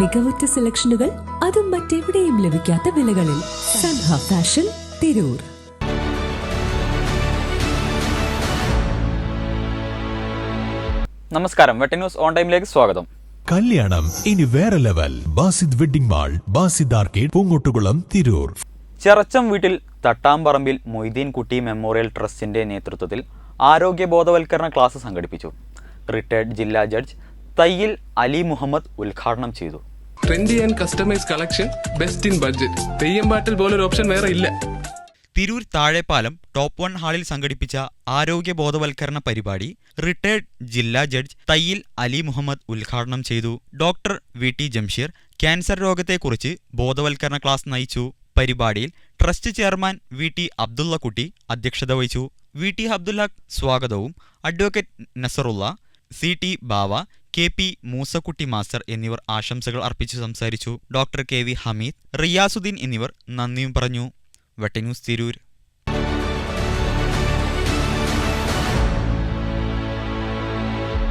മികവുറ്റ സെലക്ഷനുകൾ, അതും മറ്റെവിടെയും ലഭിക്കാത്ത വിലകളിൽ. സൻഹ ഫാഷൻ, തിരൂർ. നമസ്കാരം, വെട്ട ന്യൂസ് ഓൺ ടൈമിലേക്ക് സ്വാഗതം. കല്യാണം ഇനി വേറെ level. Basid wedding mall, Basid arcade, Poongottukulam, Tirur. ചെറച്ചം വീട്ടിൽ തട്ടാമ്പറമ്പിൽ മൊയ്തീൻ കുട്ടി മെമ്മോറിയൽ ട്രസ്റ്റിന്റെ നേതൃത്വത്തിൽ ആരോഗ്യ ബോധവൽക്കരണ ക്ലാസ് സംഘടിപ്പിച്ചു. റിട്ടയർഡ് ജില്ലാ ജഡ്ജ് തയ്യിൽ അലി മുഹമ്മദ് ഉദ്ഘാടനം ചെയ്തു. Trendy and customise collection, best in budget. Theyyam പാട്ടിൽ പോലൊരു ഓപ്ഷൻ വേറെ ഇല്ല. തിരൂർ താഴെപ്പാലം ടോപ്പ് 1 ഹാളിൽ സംഘടിപ്പിച്ച ആരോഗ്യ ബോധവൽക്കരണ പരിപാടി റിട്ടയർഡ് ജില്ലാ ജഡ്ജ് തയ്യിൽ അലി മുഹമ്മദ് ഉദ്ഘാടനം ചെയ്തു. ഡോക്ടർ VT ജംഷീർ ക്യാൻസർ രോഗത്തെക്കുറിച്ച് ബോധവൽക്കരണ ക്ലാസ് നയിച്ചു. പരിപാടിയിൽ ട്രസ്റ്റ് ചെയർമാൻ VT അബ്ദുള്ളക്കുട്ടി അധ്യക്ഷത വഹിച്ചു. VT അബ്ദുള്ള സ്വാഗതവും അഡ്വക്കേറ്റ് നസറുള്ള, CT ബാവ, KP മൂസക്കുട്ടി മാസ്റ്റർ എന്നിവർ ആശംസകൾ അർപ്പിച്ച് സംസാരിച്ചു. ഡോക്ടർ KV ഹമീദ്, റിയാസുദ്ദീൻ എന്നിവർ നന്ദിയും പറഞ്ഞു. വെട്ട ന്യൂസ്, തിരൂർ.